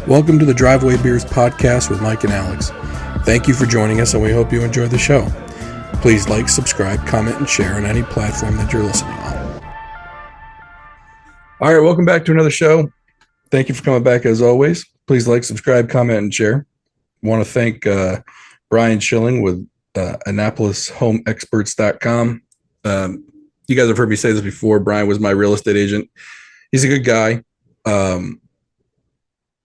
Welcome to the Driveway Beers Podcast with Mike and Alex. Thank you for joining us, and we hope you enjoy the show. Please like, subscribe, comment, and share on any platform that you're listening on. All right, welcome back to another show. Thank you for coming back as always. Please like, subscribe, comment, and share. I want to thank Brian Schilling with AnnapolisHomeExperts.com. You guys have heard me say this before. Brian was my real estate agent. He's a good guy.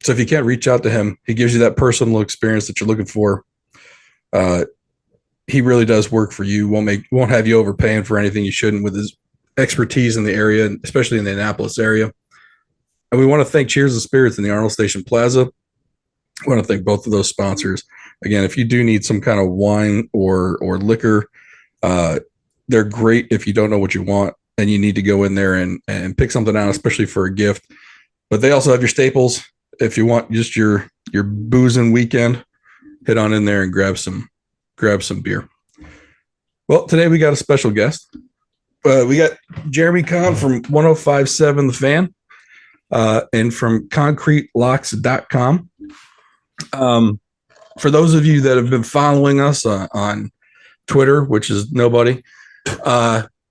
So if you can't reach out to him, he gives you that personal experience that you're looking for. He really does work for you. Won't have you overpaying for anything you shouldn't with his expertise in the area, especially in the Annapolis area. And we want to thank Cheers of Spirits in the Arnold Station Plaza. I want to thank both of those sponsors. Again, if you do need some kind of wine or liquor, they're great if you don't know what you want and you need to go in there and pick something out, especially for a gift. But they also have your staples. If you want just your boozing weekend, head on in there and grab some beer. Well, today we got a special guest. We got Jeremy Conn from 105.7 The Fan and from concretelocks.com. For those of you that have been following us on Twitter, which is nobody,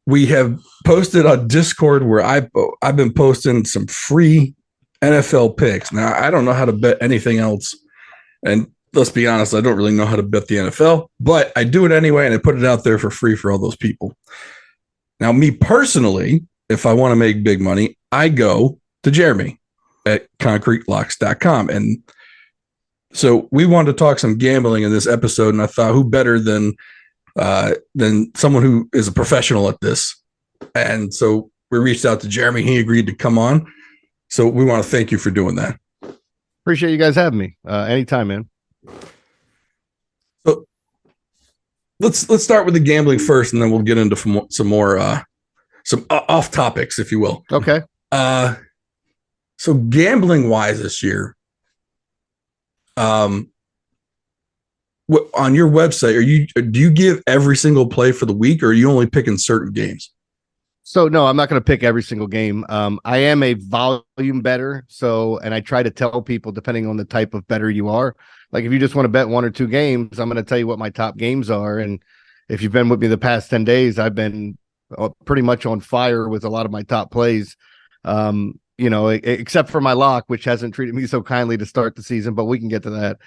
we have posted on Discord where I've been posting some free NFL picks. Now, I don't know how to bet anything else. And let's be honest, I don't really know how to bet the NFL, but I do it anyway, and I put it out there for free for all those people. Now, me personally, if I want to make big money, I go to Jeremy at concretelocks.com. And so we wanted to talk some gambling in this episode, and I thought who better than someone who is a professional at this. And so we reached out to Jeremy. He agreed to come on. So we want to thank you for doing that. Appreciate you guys having me. Anytime, man. So let's start with the gambling first, and then we'll get into some off topics, if you will. Okay. So gambling wise this year, on your website, do you give every single play for the week, or are you only picking certain games? So no, I'm not going to pick every single game. I am a volume bettor. And I try to tell people, depending on the type of bettor you are, like if you just want to bet one or two games, I'm going to tell you what my top games are. And if you've been with me the past 10 days, I've been pretty much on fire with a lot of my top plays. Except for my lock, which hasn't treated me so kindly to start the season, but we can get to that.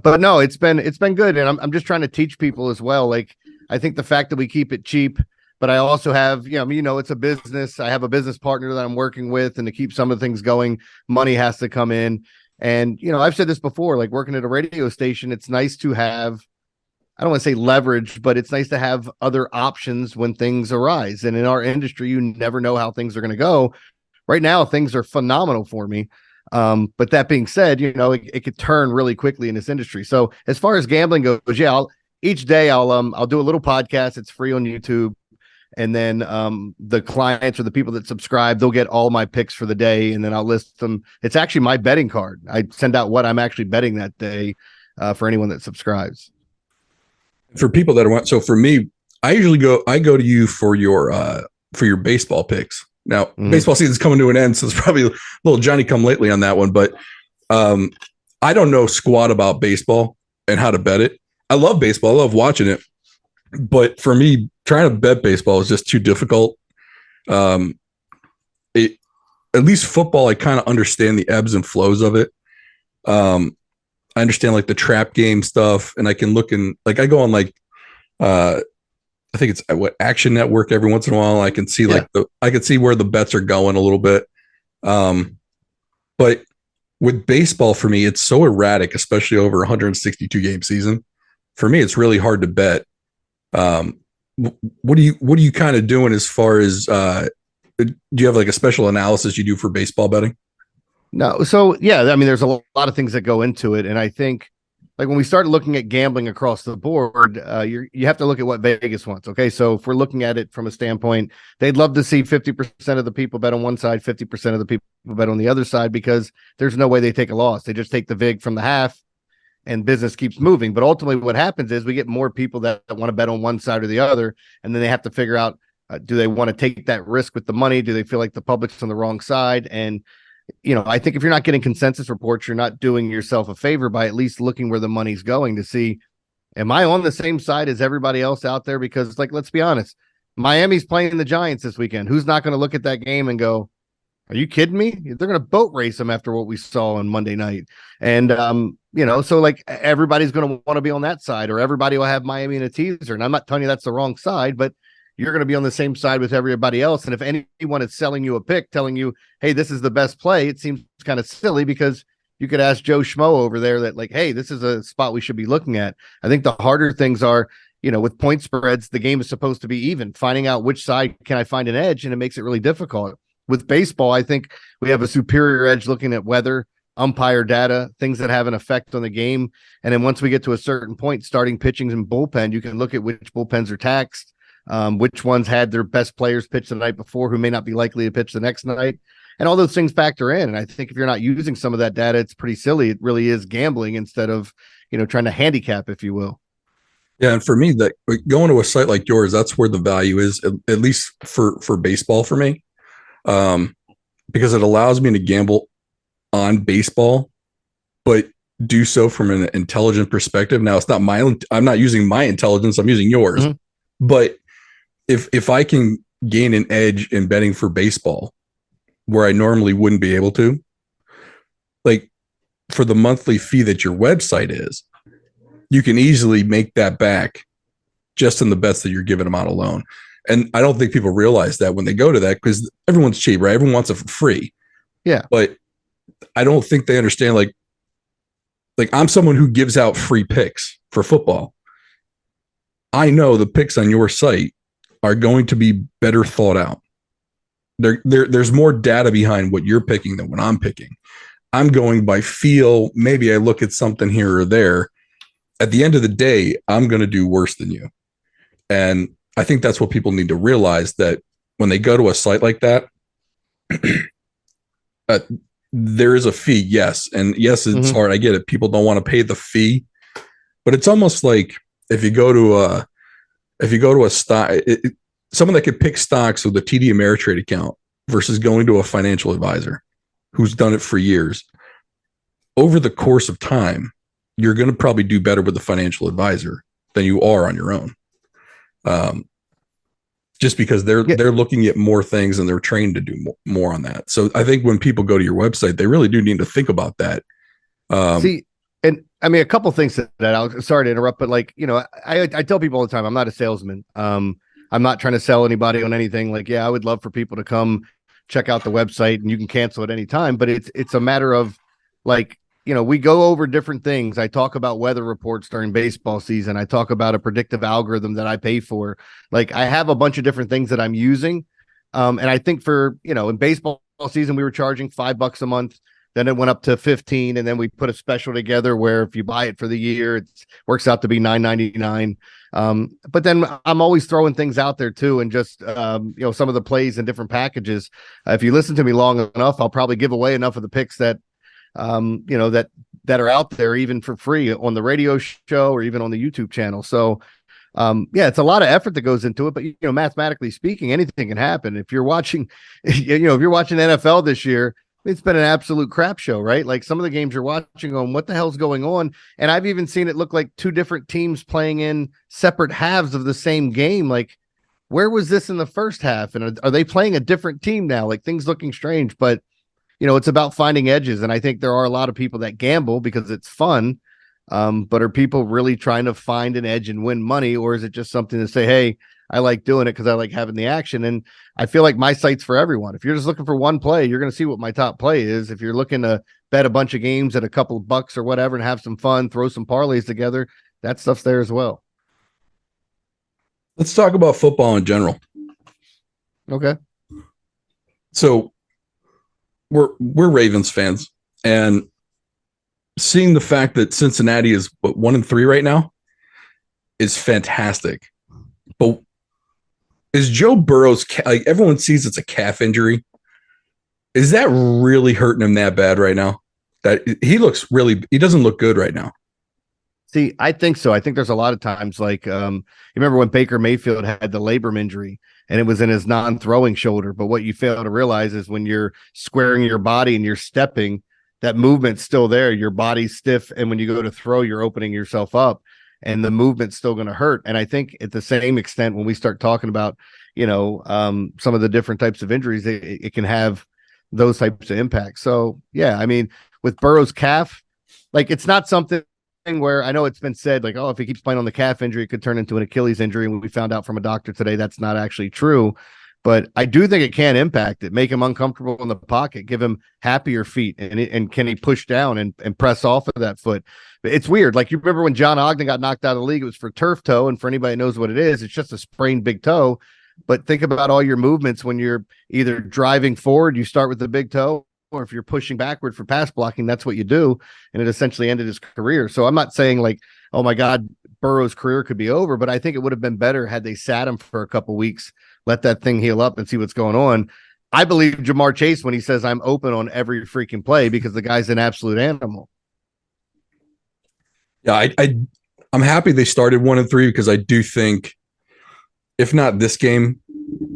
But no, it's been good. And I'm just trying to teach people as well. Like, I think the fact that we keep it cheap, but I also have, it's a business. I have a business partner that I'm working with, and to keep some of the things going, money has to come in. And, I've said this before, like working at a radio station, it's nice to have, I don't want to say leverage, but it's nice to have other options when things arise. And in our industry, you never know how things are going to go. Right now, things are phenomenal for me. But that being said, it could turn really quickly in this industry. So as far as gambling goes, each day I'll do a little podcast. It's free on YouTube. And then the clients or the people that subscribe, they'll get all my picks for the day, and then I'll list them. It's actually my betting card. I send out what I'm actually betting that day for anyone that subscribes. For people that want, so for me, I go to you for your baseball picks. Now, baseball season's coming to an end, so it's probably a little Johnny come lately on that one. But I don't know squat about baseball and how to bet it. I love baseball. I love watching it. But for me, trying to bet baseball is just too difficult. At least football, I kind of understand the ebbs and flows of it. I understand like the trap game stuff, and I can look in, like I go on like I think it's Action Network every once in a while. I can see I can see where the bets are going a little bit. But with baseball, for me, it's so erratic, especially over 162 game season. For me, it's really hard to bet. What are you kind of doing as far as do you have like a special analysis you do for baseball betting? No. So yeah, I mean, there's a lot of things that go into it. And I think like when we start looking at gambling across the board, you have to look at what Vegas wants. Okay. So if we're looking at it from a standpoint, they'd love to see 50% of the people bet on one side, 50% of the people bet on the other side, because there's no way they take a loss. They just take the vig from the half and business keeps moving. But ultimately what happens is we get more people that want to bet on one side or the other. And then they have to figure out, do they want to take that risk with the money? Do they feel like the public's on the wrong side? And I think if you're not getting consensus reports, you're not doing yourself a favor by at least looking where the money's going to see, am I on the same side as everybody else out there? Because, like, let's be honest, Miami's playing the Giants this weekend. Who's not going to look at that game and go, are you kidding me? They're going to boat race them after what we saw on Monday night. And, so like everybody's going to want to be on that side, or everybody will have Miami in a teaser. And I'm not telling you that's the wrong side, but you're going to be on the same side with everybody else. And if anyone is selling you a pick, telling you, hey, this is the best play, it seems kind of silly, because you could ask Joe Schmo over there that, like, hey, this is a spot we should be looking at. I think the harder things are, with point spreads, the game is supposed to be even. Finding out which side can I find an edge, and it makes it really difficult. With baseball, I think we have a superior edge looking at weather, umpire data, things that have an effect on the game. And then once we get to a certain point, starting pitchings and bullpen, you can look at which bullpens are taxed, which ones had their best players pitch the night before who may not be likely to pitch the next night. And all those things factor in. And I think if you're not using some of that data, it's pretty silly. It really is gambling instead of, trying to handicap, if you will. Yeah. And for me, that going to a site like yours, that's where the value is, at least for baseball for me. Because it allows me to gamble on baseball, but do so from an intelligent perspective. Now, it's not I'm not using my intelligence, I'm using yours. Mm-hmm. But if I can gain an edge in betting for baseball where I normally wouldn't be able to, like for the monthly fee that your website is, you can easily make that back just in the bets that you're giving them out alone. And I don't think people realize that when they go to that, because everyone's cheap, right? Everyone wants it for free. Yeah. But I don't think they understand, like I'm someone who gives out free picks for football. I know the picks on your site are going to be better thought out. There's more data behind what you're picking than what I'm picking. I'm going by feel. Maybe I look at something here or there. At the end of the day, I'm going to do worse than you. And I think that's what people need to realize, that when they go to a site like that, there is a fee. Yes. And yes, it's mm-hmm. hard. I get it. People don't want to pay the fee, but it's almost like if you go to a stock, someone that could pick stocks with a TD Ameritrade account versus going to a financial advisor who's done it for years, over the course of time, you're going to probably do better with the financial advisor than you are on your own. Just because they're looking at more things and they're trained to do more on that. So I think when people go to your website, they really do need to think about that. And I mean, a couple of things that I'm sorry to interrupt, but like, I tell people all the time, I'm not a salesman. I'm not trying to sell anybody on anything. Like, yeah, I would love for people to come check out the website and you can cancel at any time, but it's a matter of like, we go over different things. I talk about weather reports during baseball season. I talk about a predictive algorithm that I pay for. Like, I have a bunch of different things that I'm using. And I think for, in baseball season, we were charging $5 a month. Then it went up to 15, and then we put a special together where if you buy it for the year, it works out to be $9.99. But then I'm always throwing things out there too, and just some of the plays and different packages. If you listen to me long enough, I'll probably give away enough of the picks that that are out there even for free on the radio show or even on the YouTube channel. So it's a lot of effort that goes into it, but mathematically speaking, anything can happen. If you're watching, if you're watching NFL this year, it's been an absolute crap show, right? Like some of the games you're watching on, what the hell's going on? And I've even seen it look like two different teams playing in separate halves of the same game. Like, where was this in the first half? And are they playing a different team now? Like, things looking strange, but it's about finding edges. And I think there are a lot of people that gamble because it's fun. But are people really trying to find an edge and win money? Or is it just something to say, hey, I like doing it because I like having the action? And I feel like my site's for everyone. If you're just looking for one play, you're going to see what my top play is. If you're looking to bet a bunch of games at a couple of bucks or whatever and have some fun, throw some parlays together, that stuff's there as well. Let's talk about football in general. Okay. So we're Ravens fans, and seeing the fact that Cincinnati is 1-3 right now is fantastic. But is Joe Burrow's like everyone sees it's a calf injury? Is that really hurting him that bad right now? That he doesn't look good right now. See, I think so. I think there's a lot of times like you remember when Baker Mayfield had the labrum injury and it was in his non-throwing shoulder. But what you fail to realize is when you're squaring your body and you're stepping, that movement's still there. Your body's stiff, and when you go to throw, you're opening yourself up, and the movement's still going to hurt. And I think at the same extent, when we start talking about, some of the different types of injuries, it can have those types of impacts. So, yeah, I mean, with Burrow's calf, like, it's not something where I know it's been said, like, oh, if he keeps playing on the calf injury, it could turn into an Achilles injury. And we found out from a doctor today that's not actually true. But I do think it can impact it, make him uncomfortable in the pocket, give him happier feet, and can he push down and press off of that foot? It's weird. Like, you remember when John Ogden got knocked out of the league, it was for turf toe. And for anybody who knows what it is, it's just a sprained big toe. But think about all your movements when you're either driving forward, you start with the big toe, or if you're pushing backward for pass blocking, that's what you do. And it essentially ended his career. So I'm not saying like, oh my God, Burrow's career could be over, but I think it would have been better had they sat him for a couple weeks, let that thing heal up and see what's going on. I believe Jamar Chase when he says I'm open on every freaking play, because the guy's an absolute animal. Yeah, I'm happy they started 1-3, because I do think, if not this game,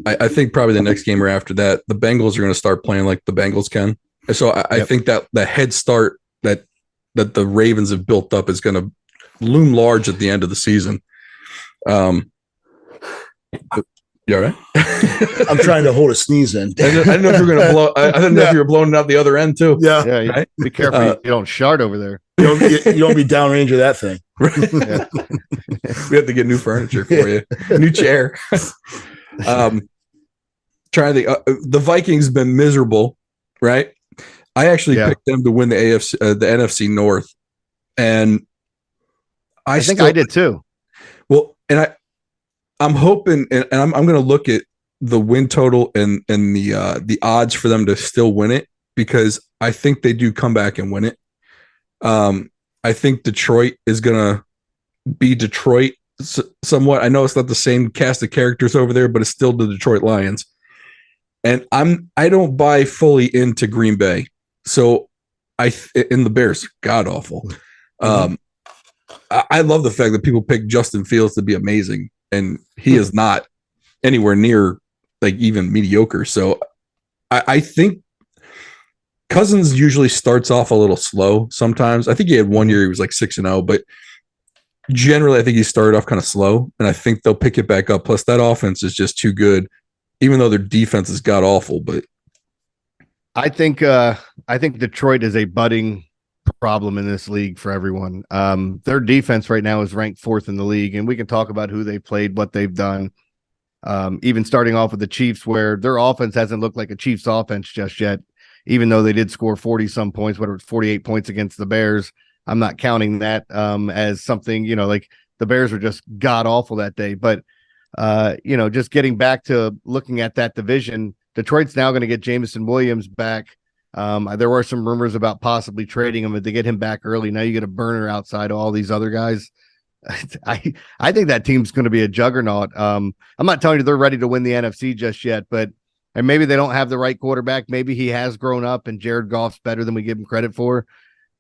I think probably the next game or after that, the Bengals are going to start playing like the Bengals can. And so I think that the head start that the Ravens have built up is going to loom large at the end of the season. You all right? I'm trying to hold a sneeze in. I didn't know if you were going to blow. I didn't know if you were blowing it out the other end too. Yeah. Right? Be careful you don't shard over there. You don't be downrange of that thing. Yeah. We have to get new furniture for you, new chair. Trying to the Vikings been miserable, right? I actually picked them to win the NFC North, and I think I did too. Well, and I'm hoping, and I'm going to look at the win total and the odds for them to still win it, because I think they do come back and win it. I think Detroit is going to be Detroit somewhat. I know it's not the same cast of characters over there, but it's still the Detroit Lions. And I don't buy fully into Green Bay. So in the Bears, god awful. I love the fact that people pick Justin Fields to be amazing, and he is not anywhere near like even mediocre. So I think Cousins usually starts off a little slow sometimes. I think he had one year he was like 6-0, but generally I think he started off kind of slow, and I think they'll pick it back up. Plus that offense is just too good, even though their defense is god awful. But I think Detroit is a budding problem in this league for everyone. Their defense right now is ranked 4th in the league, and we can talk about who they played, what they've done. Even starting off with the Chiefs, where their offense hasn't looked like a Chiefs offense just yet, even though they did score 40 some points, whatever, 48 points against the Bears. I'm not counting that as something, like the Bears were just god awful that day. But just getting back to looking at that division, Detroit's now going to get Jameson Williams back. There were some rumors about possibly trading him, but they get him back early. Now you get a burner outside of all these other guys. I think that team's going to be a juggernaut. I'm not telling you they're ready to win the NFC just yet, and maybe they don't have the right quarterback. Maybe he has grown up and Jared Goff's better than we give him credit for.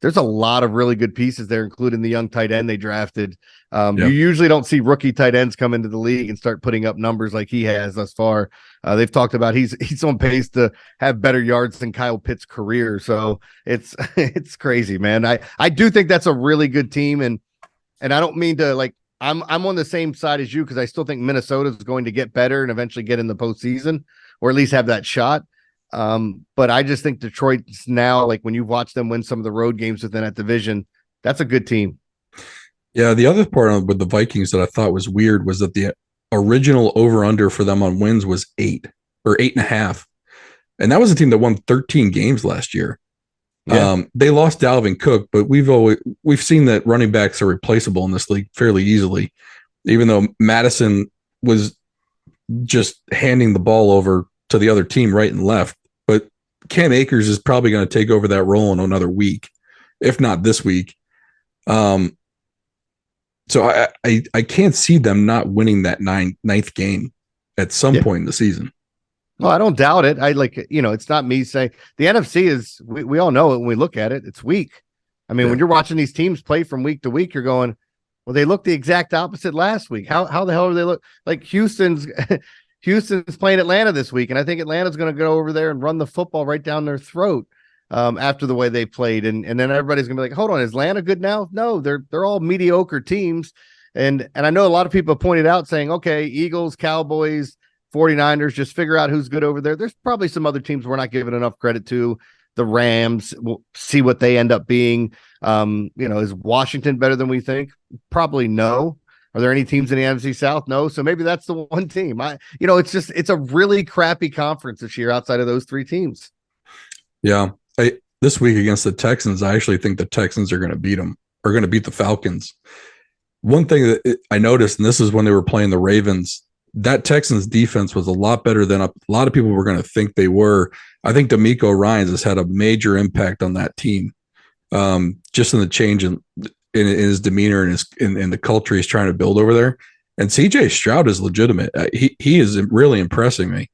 There's a lot of really good pieces there, including the young tight end they drafted. You usually don't see rookie tight ends come into the league and start putting up numbers like he has thus far. They've talked about he's on pace to have better yards than Kyle Pitt's career. So it's crazy, man. I do think that's a really good team, and I don't mean to I'm on the same side as you, because I still think Minnesota is going to get better and eventually get in the postseason, or at least have that shot. But I just think Detroit's now, when you watch them win some of the road games within that division, that's a good team. Yeah, the other part with the Vikings that I thought was weird was that the original over-under for them on wins was 8 or 8.5. And that was a team that won 13 games last year. Yeah. They lost Dalvin Cook, but we've seen that running backs are replaceable in this league fairly easily, even though Madison was just handing the ball over to the other team right and left. But Cam Akers is probably going to take over that role in another week, if not this week. So I can't see them not winning that ninth game at some point in the season. Well, I don't doubt it. It's not me saying the NFC is, we all know it when we look at it, it's weak. I mean, when you're watching these teams play from week to week, you're going, well, they look the exact opposite last week. How the hell do they look? Like Houston's Houston's playing Atlanta this week, and I think Atlanta's going to go over there and run the football right down their throat after the way they played. And then everybody's going to be like, hold on, is Atlanta good now? No, they're all mediocre teams. And I know a lot of people have pointed out saying, okay, Eagles, Cowboys, 49ers, just figure out who's good over there. There's probably some other teams we're not giving enough credit to. The Rams, we'll see what they end up being. Is Washington better than we think? Probably no. Are there any teams in the NFC South? No. So maybe that's the one team. It's a really crappy conference this year outside of those three teams. Yeah. This week against the Texans, I actually think the Texans are going to beat them, or going to beat the Falcons. One thing that I noticed, and this is when they were playing the Ravens, that Texans defense was a lot better than a lot of people were going to think they were. I think DeMeco Ryans has had a major impact on that team, just in the change in his demeanor and in the culture he's trying to build over there. And CJ Stroud is legitimate. He is really impressing me.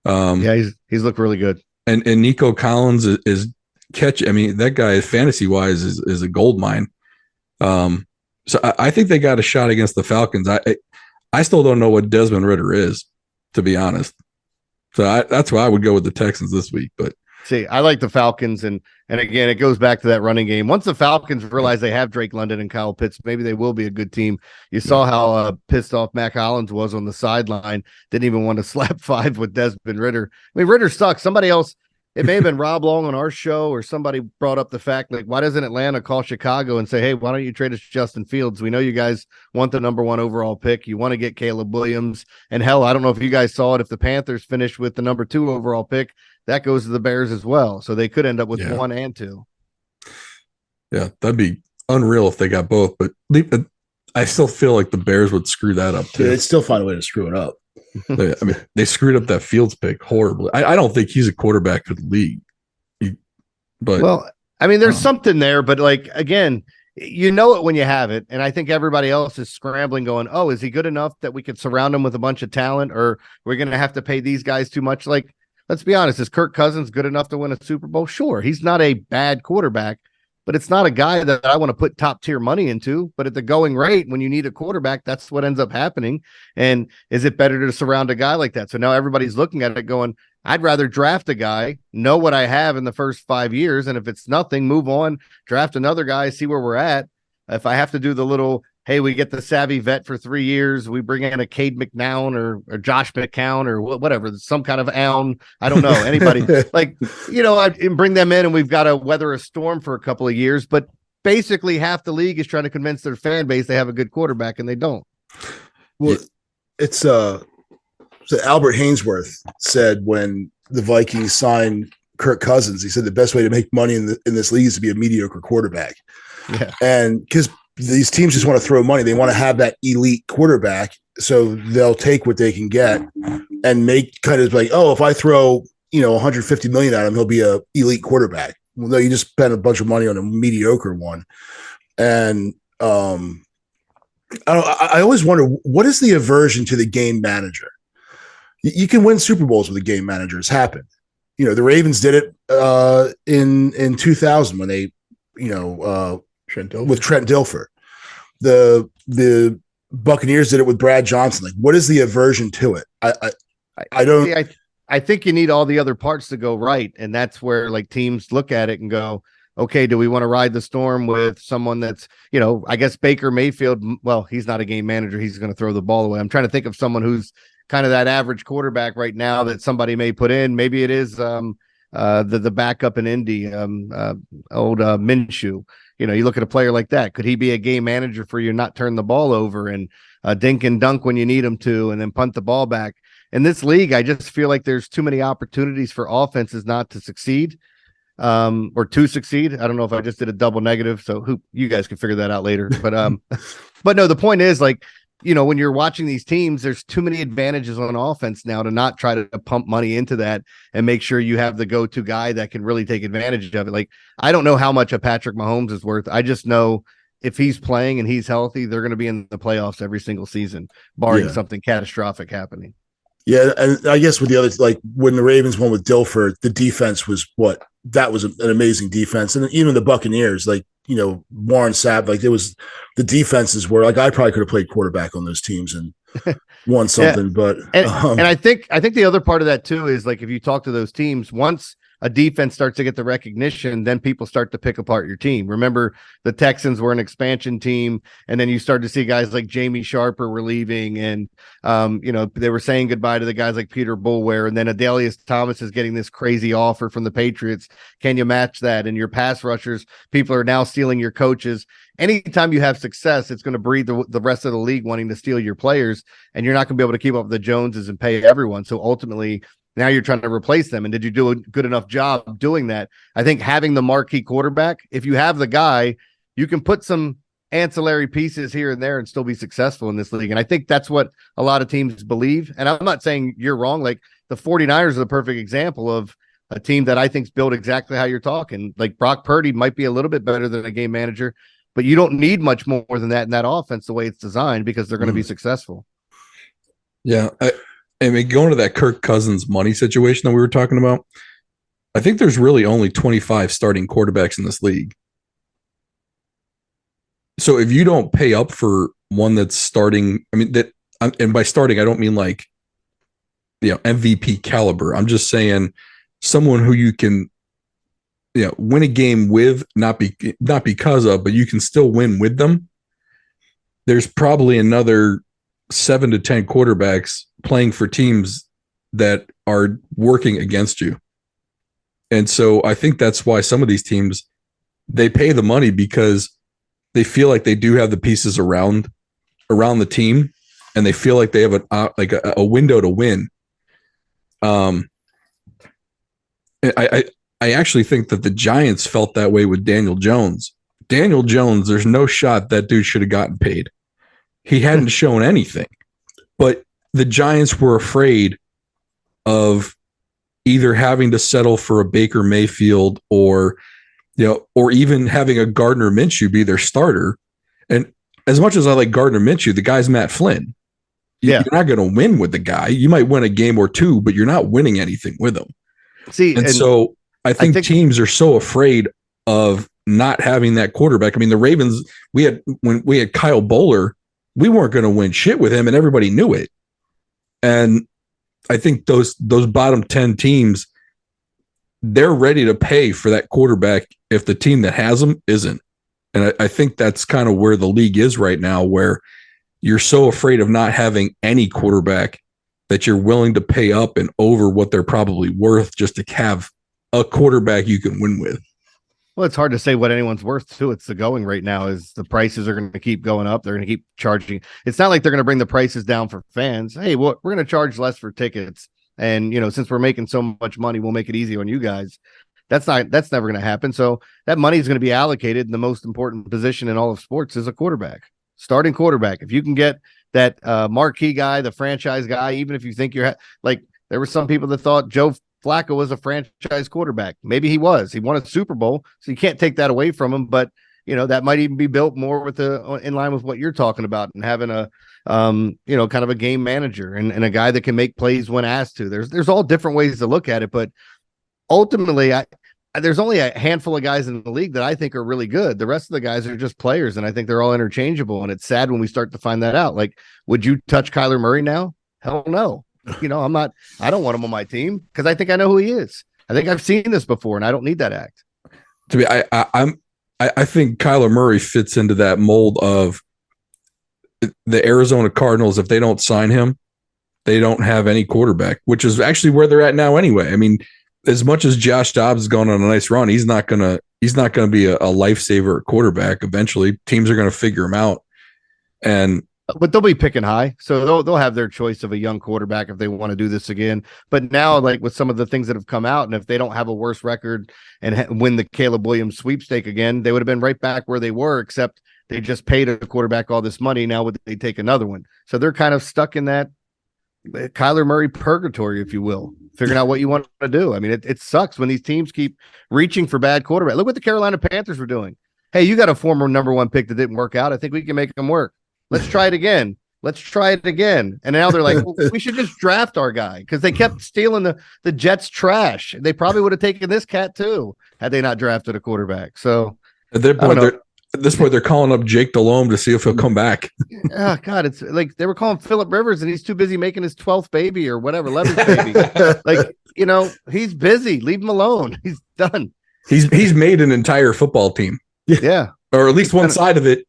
He's looked really good. And Nico Collins is catch. I mean, that guy fantasy wise is a gold mine. So I think they got a shot against the Falcons. I still don't know what Desmond Ridder is, to be honest. So that's why I would go with the Texans this week. But see, I like the Falcons, and again, it goes back to that running game. Once the Falcons realize they have Drake London and Kyle Pitts, maybe they will be a good team. You saw how pissed off Mac Hollins was on the sideline. Didn't even want to slap five with Desmond Ridder. I mean, Ridder sucks. Somebody else. It may have been Rob Long on our show, or somebody brought up the fact, like, why doesn't Atlanta call Chicago and say, hey, why don't you trade us Justin Fields? We know you guys want the number 1 overall pick. You want to get Caleb Williams. And hell, I don't know if you guys saw it. If the Panthers finish with the number 2 overall pick, that goes to the Bears as well. So they could end up with 1 and 2. Yeah, that'd be unreal if they got both. But I still feel like the Bears would screw that up too. Yeah, they'd still find a way to screw it up. They screwed up that Fields pick horribly. I don't think he's a quarterback for the league. There's something there, but like, again, you know it when you have it. And I think everybody else is scrambling going, oh, is he good enough that we could surround him with a bunch of talent, or we're going to have to pay these guys too much? Like, let's be honest. Is Kirk Cousins good enough to win a Super Bowl? Sure. He's not a bad quarterback, but it's not a guy that I want to put top tier money into. But at the going rate, when you need a quarterback, that's what ends up happening. And is it better to surround a guy like that? So now everybody's looking at it going, I'd rather draft a guy, know what I have in the first 5 years. And if it's nothing, move on, draft another guy, see where we're at. If I have to do the little, hey, we get the savvy vet for 3 years, we bring in a Cade McNown or Josh McCown or whatever, some kind of Allen. I don't know anybody I bring them in, and we've got to weather a storm for a couple of years. But basically half the league is trying to convince their fan base they have a good quarterback, and they don't. Well, it's so Albert Hainsworth said when the Vikings signed Kirk Cousins, he said the best way to make money in this league is to be a mediocre quarterback. Yeah. And because these teams just want to throw money, they want to have that elite quarterback, so they'll take what they can get and make kind of like, oh, if I throw $150 million at him, he'll be a elite quarterback. Well, no, you just spent a bunch of money on a mediocre one. And I always wonder, what is the aversion to the game manager? You can win Super Bowls with a game manager. It's happened. The Ravens did it in 2000 when they, with Trent Dilfer. The Buccaneers did it with Brad Johnson. Like, what is the aversion to it? I don't. I think you need all the other parts to go right, and that's where like teams look at it and go, okay, do we want to ride the storm with someone that's, I guess Baker Mayfield? Well, he's not a game manager. He's going to throw the ball away. I'm trying to think of someone who's kind of that average quarterback right now that somebody may put in. Maybe it is the backup in Indy, old Minshew. You look at a player like that. Could he be a game manager for you, not turn the ball over and dink and dunk when you need him to, and then punt the ball back? In this league, I just feel like there's too many opportunities for offenses not to succeed, or to succeed. I don't know if I just did a double negative, so you guys can figure that out later. But no, the point is, like, when you're watching these teams, there's too many advantages on offense now to not try to pump money into that and make sure you have the go-to guy that can really take advantage of it. Like, I don't know how much a Patrick Mahomes is worth. I just know if he's playing and he's healthy, they're going to be in the playoffs every single season, barring something catastrophic happening. Yeah, and I guess with the other, like when the Ravens won with Dilfer, the defense was that was an amazing defense, and even the Buccaneers, like Warren Sapp, like the defenses were like, I probably could have played quarterback on those teams, and won something, but and I think the other part of that too is like if you talk to those teams, once a defense starts to get the recognition, then people start to pick apart your team. Remember, the Texans were an expansion team, and then you start to see guys like Jamie Sharper were leaving, and they were saying goodbye to the guys like Peter Bulware, and then Adalius Thomas is getting this crazy offer from the Patriots. Can you match that? And your pass rushers, people are now stealing your coaches. Anytime you have success, it's going to breed the rest of the league wanting to steal your players, and you're not going to be able to keep up with the Joneses and pay everyone. So ultimately, now you're trying to replace them. And did you do a good enough job doing that? I think having the marquee quarterback, if you have the guy, you can put some ancillary pieces here and there and still be successful in this league. And I think that's what a lot of teams believe. And I'm not saying you're wrong. Like the 49ers are the perfect example of a team that I think's built exactly how you're talking. Like Brock Purdy might be a little bit better than a game manager, but you don't need much more than that in that offense, the way it's designed, because they're going to be successful. Yeah. I mean, going to that Kirk Cousins money situation that we were talking about, I think there's really only 25 starting quarterbacks in this league. So if you don't pay up for one that's starting, I mean, and by starting, I don't mean like, MVP caliber. I'm just saying someone who you can, win a game with, not because of, but you can still win with them. There's probably another 7 to 10 quarterbacks playing for teams that are working against you. And so I think that's why some of these teams, they pay the money because they feel like they do have the pieces around the team, and they feel like they have a window to win. I actually think that the Giants felt that way with Daniel Jones. Daniel Jones, there's no shot that dude should have gotten paid. He hadn't shown anything, but the Giants were afraid of either having to settle for a Baker Mayfield or even having a Gardner Minshew be their starter. And as much as I like Gardner Minshew, the guy's Matt Flynn. You're not going to win with the guy. You might win a game or two, but you're not winning anything with him. And so I think teams are so afraid of not having that quarterback. I mean, the Ravens, when we had Kyle Bowler, we weren't going to win shit with him, and everybody knew it. And I think those bottom 10 teams, they're ready to pay for that quarterback if the team that has them isn't. And I think that's kind of where the league is right now, where you're so afraid of not having any quarterback that you're willing to pay up and over what they're probably worth just to have a quarterback you can win with. Well, it's hard to say what anyone's worth too. It's the going right now is the prices are going to keep going up. They're going to keep charging. It's not like they're going to bring the prices down for fans. Hey, we're going to charge less for tickets. And, since we're making so much money, we'll make it easy on you guys. That's never going to happen. So that money is going to be allocated. And the most important position in all of sports is a quarterback, starting quarterback. If you can get that marquee guy, the franchise guy, even if you think like there were some people that thought Joe Flacco was a franchise quarterback. Maybe he was. He won a Super Bowl, so you can't take that away from him. But that might even be built more with in line with what you're talking about, and having a kind of a game manager and a guy that can make plays when asked to. There's all different ways to look at it, but ultimately, there's only a handful of guys in the league that I think are really good. The rest of the guys are just players, and I think they're all interchangeable. And it's sad when we start to find that out. Like, would you touch Kyler Murray now? Hell no. I don't want him on my team because I think I know who he is. I think I've seen this before, and I don't need that act. To me, I think Kyler Murray fits into that mold of the Arizona Cardinals. If they don't sign him, they don't have any quarterback, which is actually where they're at now anyway. I mean, as much as Josh Dobbs has gone on a nice run, he's not gonna be a lifesaver at quarterback. Eventually, teams are gonna figure him out, but they'll be picking high, so they'll have their choice of a young quarterback if they want to do this again. But now, like with some of the things that have come out, and if they don't have a worse record and win the Caleb Williams sweepstake again, they would have been right back where they were, except they just paid a quarterback all this money. Now would they take another one? So they're kind of stuck in that Kyler Murray purgatory, if you will, figuring out what you want to do. I mean, it sucks when these teams keep reaching for bad quarterback. Look what the Carolina Panthers were doing. Hey, you got a former number 1 pick that didn't work out. I think we can make them work. Let's try it again. And now they're like, well, we should just draft our guy, because they kept stealing the Jets trash. They probably would have taken this cat too had they not drafted a quarterback. So at that point, At this point, they're calling up Jake Delhomme to see if he'll come back. Oh God, it's like they were calling Phillip Rivers, and he's too busy making his 12th baby or whatever, 11th baby. Like, he's busy. Leave him alone. He's done. He's made an entire football team. Yeah, or at least one side of it.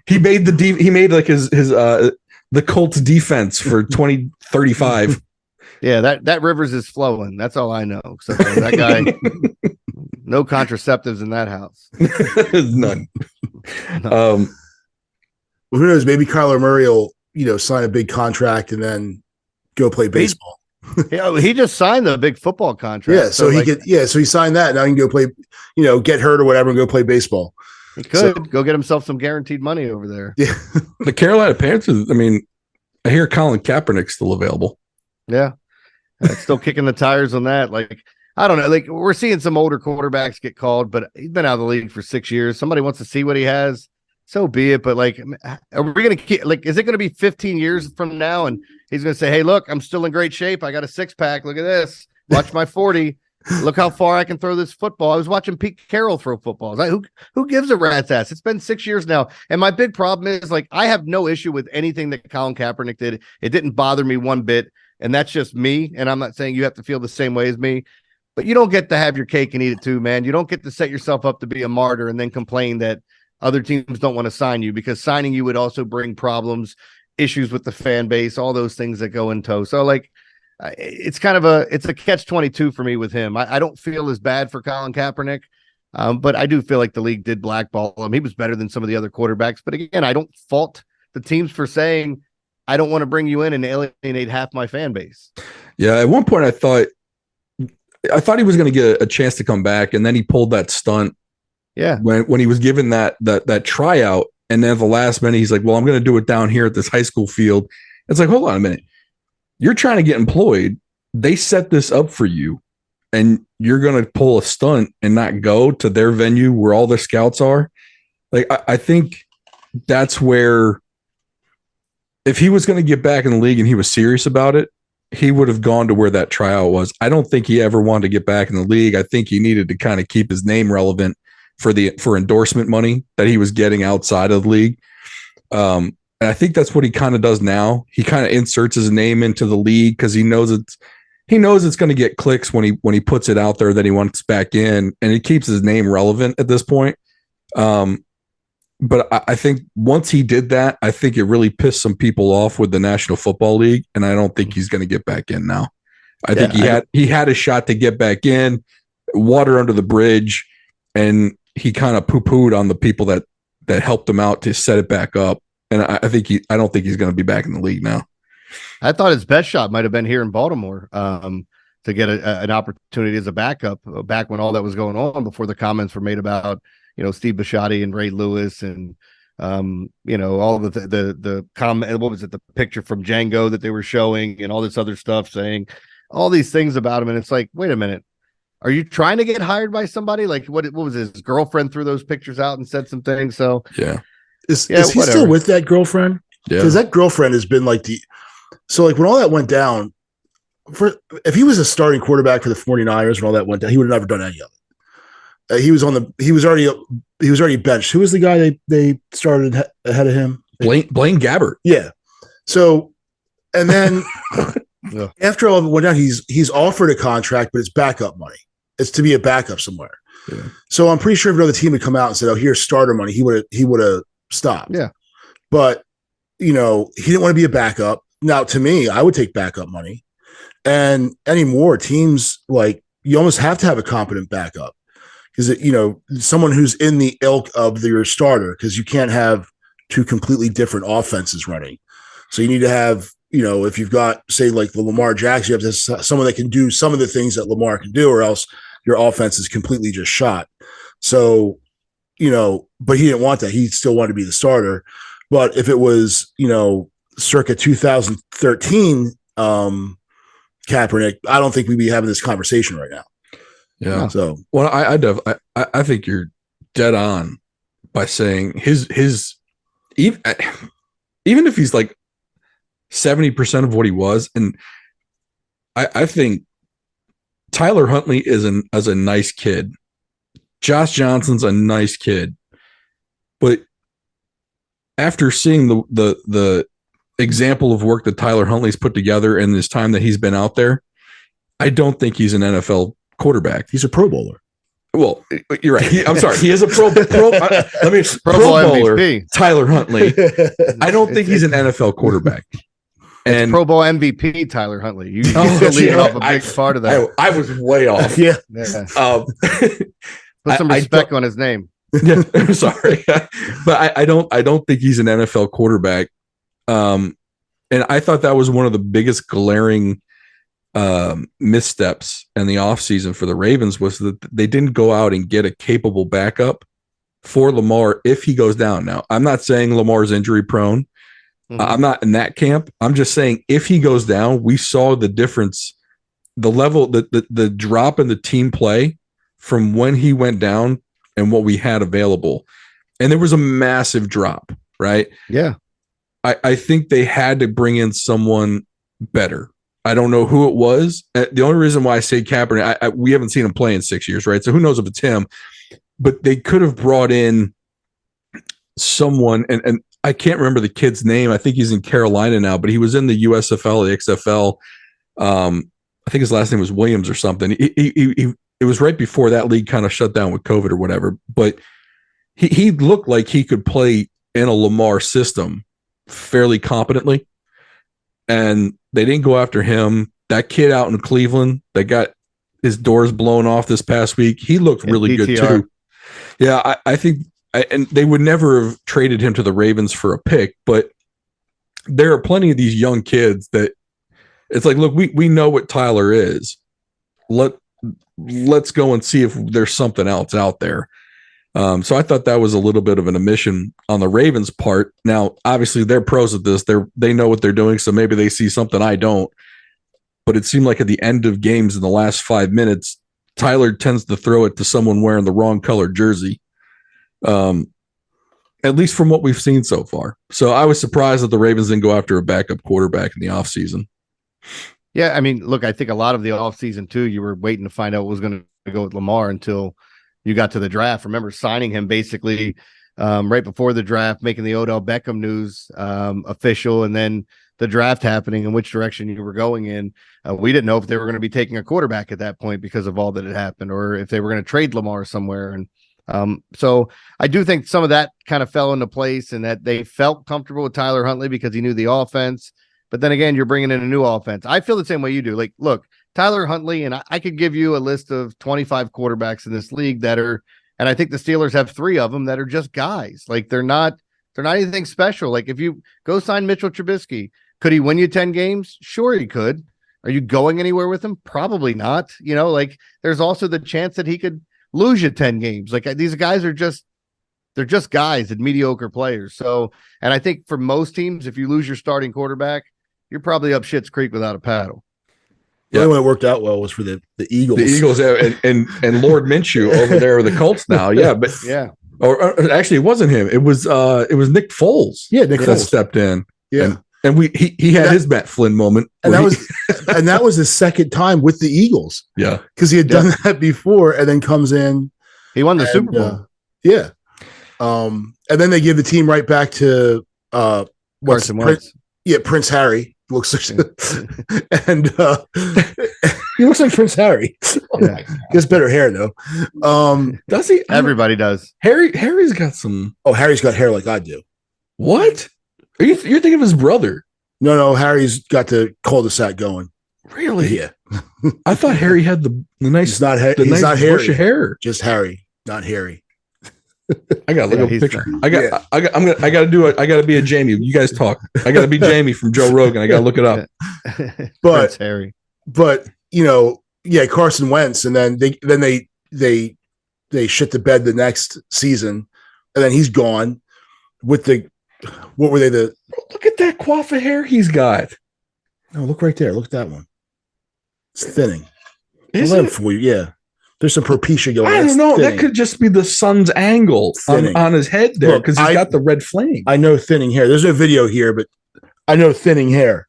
He made he made like his the Colts defense for 2035. Yeah, that Rivers is flowing. That's all I know. So that guy, no contraceptives in that house. None. No. Well, who knows? Maybe Kyler Murray will, sign a big contract and then go play baseball. He just signed the big football contract. Yeah, so he signed that. Now he can go play, get hurt or whatever and go play baseball. He could go get himself some guaranteed money over there. Yeah. The Carolina Panthers, I hear Colin Kaepernick's still available. Yeah. Still kicking the tires on that. Like, I don't know. Like, we're seeing some older quarterbacks get called, but he's been out of the league for 6 years. Somebody wants to see what he has. So be it. But like, are we going to keep, like, is it going to be 15 years from now? And he's going to say, hey, look, I'm still in great shape. I got a 6-pack. Look at this. Watch my 40. Look how far I can throw this football. I was watching Pete Carroll throw footballs. Who gives a rat's ass? It's been 6 years now. And my big problem is, like, I have no issue with anything that Colin Kaepernick did. It didn't bother me one bit. And that's just me. And I'm not saying you have to feel the same way as me, but you don't get to have your cake and eat it too, man. You don't get to set yourself up to be a martyr and then complain that other teams don't want to sign you, because signing you would also bring problems, issues with the fan base, all those things that go in tow. So like, it's kind of a catch-22 for me with him. I don't feel as bad for Colin Kaepernick, but I do feel like the league did blackball him. He was better than some of the other quarterbacks. But again, I don't fault the teams for saying, I don't want to bring you in and alienate half my fan base. Yeah, at one point I thought he was going to get a chance to come back, and then he pulled that stunt. Yeah, when he was given that tryout, and then at the last minute he's like, "Well, I'm going to do it down here at this high school field." It's like, hold on a minute, you're trying to get employed. They set this up for you, and you're going to pull a stunt and not go to their venue where all their scouts are. Like, I think that's where, if he was going to get back in the league and he was serious about it, he would have gone to where that tryout was. I don't think he ever wanted to get back in the league. I think he needed to kind of keep his name relevant for endorsement money that he was getting outside of the league. And I think that's what he kind of does now. He kind of inserts his name into the league because he knows it's going to get clicks when he puts it out there that he wants back in, and it keeps his name relevant at this point. But I think once he did that, I think it really pissed some people off with the National Football League, and I don't think he's going to get back in now. I think he had a shot to get back in, water under the bridge, and he kind of poo-pooed on the people that helped him out to set it back up. And I don't think he's going to be back in the league now. I thought his best shot might have been here in Baltimore to get an opportunity as a backup back when all that was going on, before the comments were made about, Steve Bisciotti and Ray Lewis and, all of the comment, what was it? The picture from Django that they were showing and all this other stuff, saying all these things about him. And it's like, wait a minute. Are you trying to get hired by somebody? Like, what was his girlfriend threw those pictures out and said some things? So yeah. Is he still with that girlfriend? Yeah. Because that girlfriend has been like when all that went down, if he was a starting quarterback for the 49ers when all that went down, he would have never done any of it. He was already benched. Who was the guy they started ahead of him? Blaine Gabbert. Yeah. So, and then after all of it went down, he's offered a contract, but it's backup money. It's to be a backup somewhere. Yeah. So I'm pretty sure if another team had come out and said, "Oh, here's starter money," he would have stopped. Yeah. But he didn't want to be a backup. Now, to me, I would take backup money. And anymore, teams, like, you almost have to have a competent backup, because someone who's in the ilk of your starter, because you can't have two completely different offenses running. So you need to have, if you've got, say, like the Lamar Jackson, you have to have someone that can do some of the things that Lamar can do, or else your offense is completely just shot. So, but he didn't want that. He still wanted to be the starter. But if it was, circa 2013 Kaepernick, I don't think we'd be having this conversation right now. Yeah. So, well, I think you're dead on by saying his even if he's like 70% of what he was, and I think Tyler Huntley is a nice kid. Josh Johnson's a nice kid. But after seeing the example of work that Tyler Huntley's put together in this time that he's been out there, I don't think he's an NFL quarterback. He's a Pro Bowler. Well, you're right. I'm sorry. He is a pro bowler. MVP. Tyler Huntley. I don't think he's an NFL quarterback. And Pro Bowl MVP Tyler Huntley. You're leaving off a big part of that. I was way off. Yeah. Put some respect on his name. Yeah, I'm sorry, but I don't think he's an NFL quarterback. And I thought that was one of the biggest glaring missteps in the offseason for the Ravens, was that they didn't go out and get a capable backup for Lamar if he goes down. Now, I'm not saying Lamar's injury prone. I'm not in that camp. I'm just saying if he goes down, we saw the difference, the level, the drop in the team play from when he went down and what we had available. And there was a massive drop, right? Yeah. I think they had to bring in someone better. I don't know who it was. The only reason why I say Kaepernick, we haven't seen him play in 6 years, right? So who knows if it's him, but they could have brought in someone, and I can't remember the kid's name. I think he's in Carolina now, but he was in the USFL, the XFL. I think his last name was Williams or something. It was right before that league kind of shut down with COVID or whatever, but he looked like he could play in a Lamar system fairly competently, and they didn't go after him. That kid out in Cleveland that got his doors blown off this past week, he looked really good too. Yeah, I think, and they would never have traded him to the Ravens for a pick, but there are plenty of these young kids that it's like, look, we know what Tyler is. Let's go and see if there's something else out there. So I thought that was a little bit of an omission on the Ravens' part. Now, obviously, they're pros at this. They know what they're doing, so maybe they see something I don't. But it seemed like at the end of games in the last 5 minutes, Tyler tends to throw it to someone wearing the wrong colored jersey, at least from what we've seen so far. So I was surprised that the Ravens didn't go after a backup quarterback in the offseason. Yeah, I mean, look, I think a lot of the offseason, too, you were waiting to find out what was going to go with Lamar until you got to the draft. Remember signing him basically right before the draft, making the Odell Beckham news official, and then the draft happening and which direction you were going in. We didn't know if they were going to be taking a quarterback at that point because of all that had happened, or if they were going to trade Lamar somewhere. And so I do think some of that kind of fell into place, and that they felt comfortable with Tyler Huntley because he knew the offense. But then again, you're bringing in a new offense. I feel the same way you do. Like, look, Tyler Huntley, and I could give you a list of 25 quarterbacks in this league that are, and I think the Steelers have 3 of them that are just guys. Like they're not anything special. Like if you go sign Mitchell Trubisky, could he win you 10 games? Sure, he could. Are you going anywhere with him? Probably not. You know, like there's also the chance that he could lose you 10 games. Like these guys are they're just guys and mediocre players. So, and I think for most teams, if you lose your starting quarterback, you're probably up shit's creek without a paddle. The only one that worked out well was for the Eagles. The Eagles and Lord Minshew over there with the Colts now. Yeah, but yeah. Or actually, it wasn't him. It was Nick Foles. Yeah, Nick that Foles stepped in. Yeah, and he had his Matt Flynn moment, and that was his second time with the Eagles. Yeah, because he had done that before, and then comes in. He won the Super Bowl. Yeah, and then they give the team right back to Carson Wentz. Prince Harry. Looks like, and he looks like Prince Harry. Yeah. He has better hair though. Does he? Everybody does. Harry's got some. Oh, Harry's got hair like I do. What? You're thinking of his brother? No. Harry's got the cul-de-sac going. Really? Yeah. I thought Harry had the nice. He's not nice Harry. Bush of hair. Just Harry, not Harry. I gotta look up a picture. I gotta be a Jamie. You guys talk. I gotta be Jamie from Joe Rogan. I gotta look it up. But Harry. But Carson Wentz, and then they shit the bed the next season, and then he's gone with what were they? Look at that coif of hair he's got. No, look right there. Look at that one. It's thinning. Is it? it? For you, yeah. There's some propecia going on. I don't know. That could just be the sun's angle on his head there, because he's got the red flame. I know thinning hair. There's no video here, but I know thinning hair.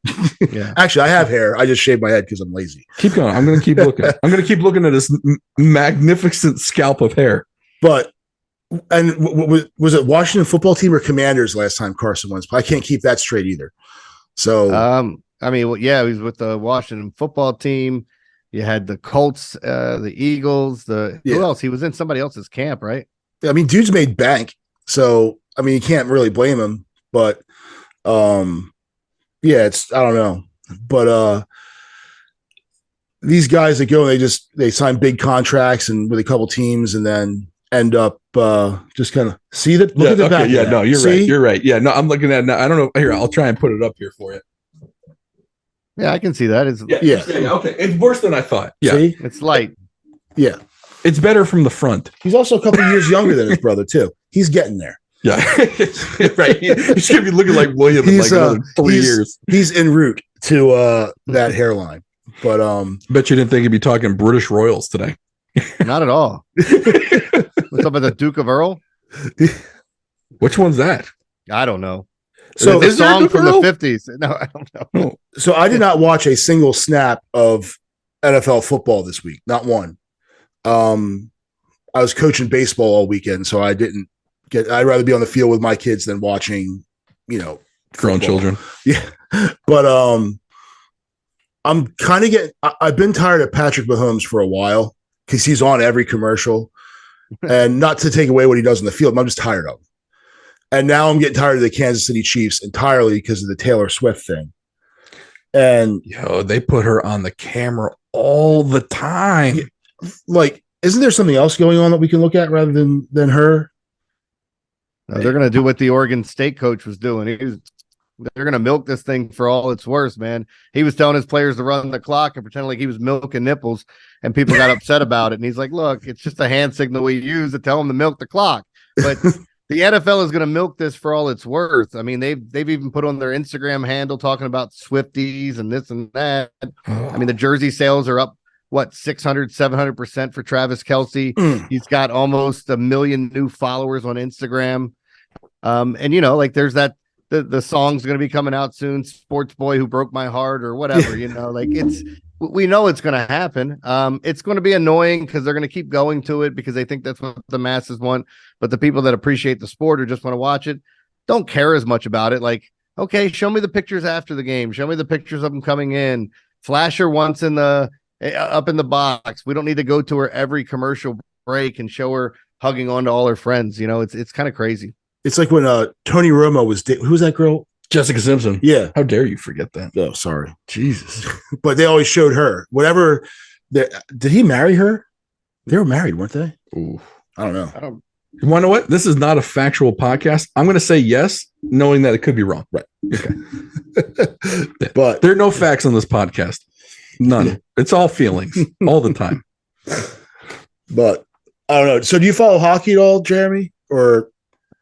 Yeah. Actually, I have hair. I just shaved my head because I'm lazy. Keep going. I'm going to keep looking. I'm going to keep looking at this magnificent scalp of hair. But And was it Washington football team or Commanders last time Carson went? I can't keep that straight either. So, I mean, well, yeah, he was with the Washington football team. You had the Colts, the Eagles, who else? He was in somebody else's camp, right? I mean, dude's made bank. So, I mean, you can't really blame him, but, yeah, I don't know, but, these guys that go, they sign big contracts and with a couple teams and then end up, just kind of look at the back. Yeah, no, you're right. You're right. Yeah, no, I'm looking at it now. I don't know. Here, I'll try and put it up here for you. Yeah, I can see that. Okay. It's worse than I thought. Yeah. See? It's light. Yeah. It's better from the front. He's also a couple of years younger than his brother, too. He's getting there. Yeah. Right. He's going to be looking like William in like another 3 years. He's en route to that hairline. But bet you didn't think he'd be talking British Royals today. Not at all. What's up with the Duke of Earl? Which one's that? I don't know. So this song from the 50s. No, I don't know. So I did not watch a single snap of NFL football this week. Not one. I was coaching baseball all weekend, so I'd rather be on the field with my kids than watching, grown football. Children. Yeah. But I'm kind of I've been tired of Patrick Mahomes for a while because he's on every commercial, and not to take away what he does in the field, but I'm just tired of him. And now I'm getting tired of the Kansas City Chiefs entirely because of the Taylor Swift thing. And they put her on the camera all the time. Like, isn't there something else going on that we can look at rather than her? No, they're going to do what the Oregon State coach was doing. They're going to milk this thing for all it's worth, man. He was telling his players to run the clock and pretend like he was milking nipples, and people got upset about it. And he's like, look, it's just a hand signal we use to tell them to milk the clock. But the NFL is going to milk this for all it's worth. I mean, they've even put on their Instagram handle talking about Swifties and this and that. I mean, the jersey sales are up, 600-700% for Travis Kelce. He's got almost 1 million new followers on Instagram. And like there's that the song's going to be coming out soon, Sports Boy Who Broke My Heart or whatever, we know it's going to happen. It's going to be annoying because they're going to keep going to it because they think that's what the masses want. But the people that appreciate the sport or just want to watch it don't care as much about it. Like, okay, show me the pictures after the game. Show me the pictures of them coming in. Flash her once up in the box. We don't need to go to her every commercial break and show her hugging on to all her friends. It's kind of crazy. It's like when Tony Romo was who was that girl? Jessica Simpson. Yeah. How dare you forget that? Oh, sorry. Jesus. But they always showed her. Whatever. Did he marry her? They were married, weren't they? Ooh. I don't know. You want to know what? This is not a factual podcast. I'm going to say yes, knowing that it could be wrong. Right. Okay. But there are no facts on this podcast. None. It's all feelings all the time. But I don't know. So do you follow hockey at all, Jeremy? Or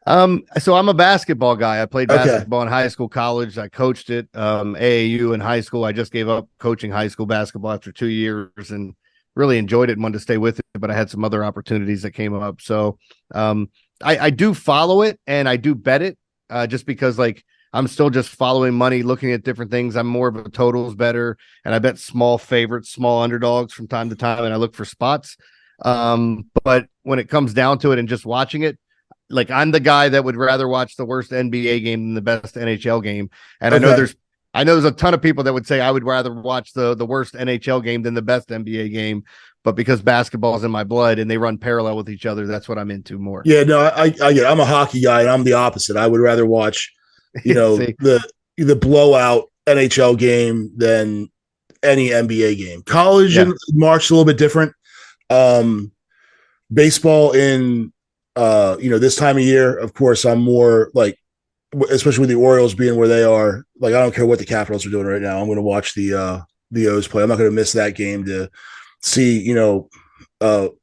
so I'm a basketball guy. I played basketball in high school, college. I coached it. AAU in high school. I just gave up coaching high school basketball after 2 years and really enjoyed it and wanted to stay with it, but I had some other opportunities that came up. So I do follow it and I do bet it just because I'm still just following money, looking at different things. I'm more of a totals better, and I bet small favorites, small underdogs from time to time, and I look for spots. But when it comes down to it and just watching it, I'm the guy that would rather watch the worst NBA game than the best NHL game. And okay. I know there's a ton of people that would say I would rather watch the worst NHL game than the best NBA game. But because basketball is in my blood and they run parallel with each other, that's what I'm into more. Yeah, no, I get it. I'm a hockey guy and I'm the opposite. I would rather watch the blowout NHL game than any NBA game. College in March is a little bit different. Baseball in this time of year, of course, I'm more especially with the Orioles being where they are. I don't care what the Capitals are doing right now. I'm going to watch the O's play. I'm not going to miss that game to see an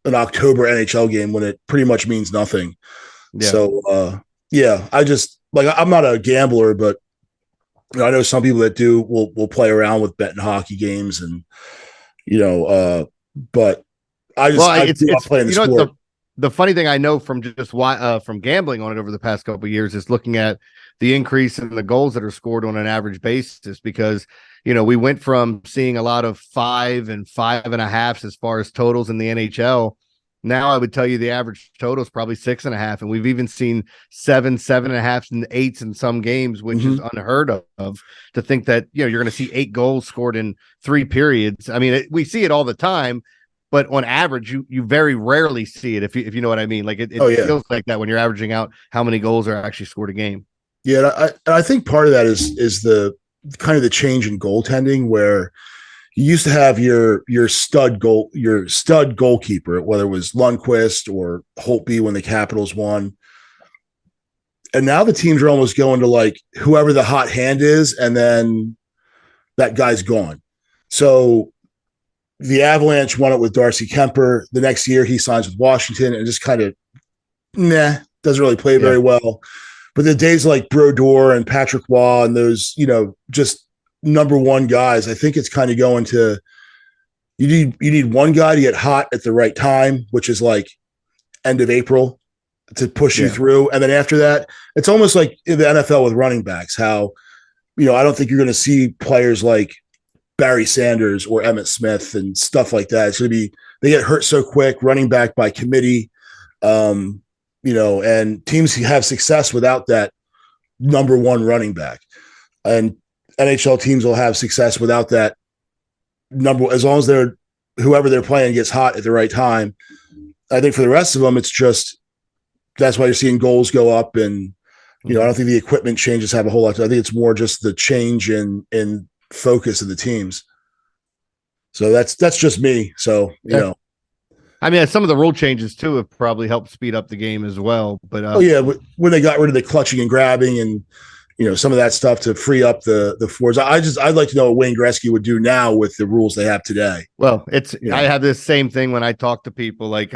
October NHL game when it pretty much means nothing. Yeah. So I just I'm not a gambler, but I know some people that do will play around with betting hockey games and but I just playing the sport. The funny thing I know from just from gambling on it over the past couple of years is looking at the increase in the goals that are scored on an average basis, because we went from seeing a lot of 5 and 5.5 as far as totals in the NHL Now I would tell you the average total is probably 6.5, and we've even seen 7.5, and 8s in some games, which is unheard of. To think that you're going to see 8 goals scored in 3 periods. I mean, we see it all the time, but on average, you very rarely see it. If you know what I mean, like it feels like that when you're averaging out how many goals are actually scored a game. Yeah, I think part of that is the kind of the change in goaltending, where you used to have your stud goalkeeper, whether it was Lundqvist or Holtby when the Capitals won. And now the teams are almost going to like whoever the hot hand is, and then that guy's gone. So the Avalanche won it with Darcy Kemper. The next year he signs with Washington and just kind of doesn't really play very well. But the days like Brodeur and Patrick Waugh and those, just number one guys, I think it's kind of going to you need one guy to get hot at the right time, which is like end of April, to push you through. And then after that, it's almost like in the NFL with running backs, how I don't think you're going to see players like Barry Sanders or Emmitt Smith and stuff like that. It's going to be, they get hurt so quick, running back by committee, and teams have success without that number one running back. And NHL teams will have success without that number, as long as whoever they're playing gets hot at the right time. I think for the rest of them, it's just, that's why you're seeing goals go up. And, I don't think the equipment changes have a whole lot. I think it's more just the change in focus of the teams. So that's just me. So, I mean, some of the rule changes too have probably helped speed up the game as well. But when they got rid of the clutching and grabbing and some of that stuff to free up the fours, I'd like to know what Wayne Gretzky would do now with the rules they have today. Well, I have this same thing when I talk to people. Like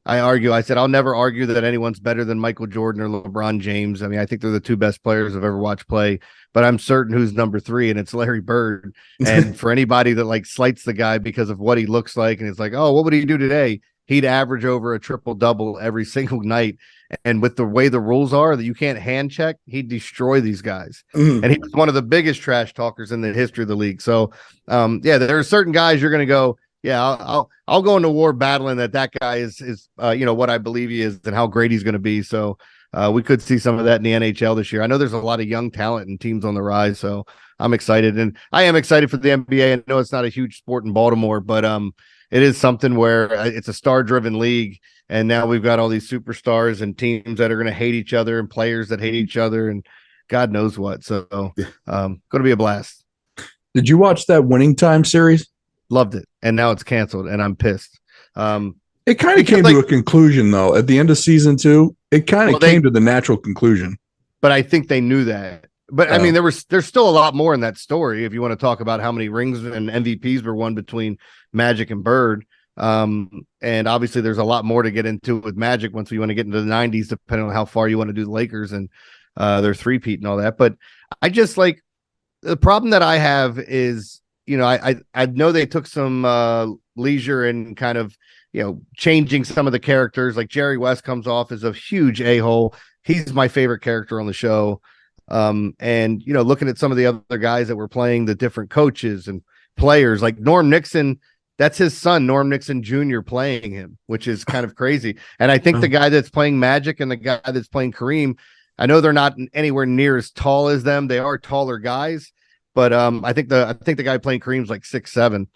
I argue, I said, I'll never argue that anyone's better than Michael Jordan or LeBron James. I mean, I think they're the 2 best players I've ever watched play, but I'm certain who's number 3, and it's Larry Bird. And for anybody that like slights the guy because of what he looks like, and it's like, oh, what would he do today? He'd average over a triple double every single night. And with the way the rules are that you can't hand check, he'd destroy these guys. And he was one of the biggest trash talkers in the history of the league. So there are certain guys you're going to go, I'll go into war battling that guy is what I believe he is and how great he's going to be. So we could see some of that in the NHL this year. I know there's a lot of young talent and teams on the rise, so I'm excited, and I am excited for the NBA. I know it's not a huge sport in Baltimore, but it is something where it's a star-driven league, and now we've got all these superstars and teams that are going to hate each other and players that hate each other, and God knows what. So going to be a blast. Did you watch that Winning Time series? Loved it, and now it's canceled, and I'm pissed. It kind of came to a conclusion, though. At the end of season 2, it kind of came to the natural conclusion. But I think they knew that. But I mean, there's still a lot more in that story. If you want to talk about how many rings and MVPs were won between Magic and Bird, and obviously there's a lot more to get into with Magic once we want to get into the 90s, depending on how far you want to do the Lakers and their three-peat and all that. But I just like the problem that I have is, I know they took some leisure in kind of changing some of the characters. Like Jerry West comes off as a huge a-hole. He's my favorite character on the show. And looking at some of the other guys that were playing the different coaches and players, like Norm Nixon, that's his son, Norm Nixon Jr. playing him, which is kind of crazy. And I think the guy that's playing Magic and the guy that's playing Kareem, I know they're not anywhere near as tall as them. They are taller guys, but I think the guy playing Kareem's like 6'7".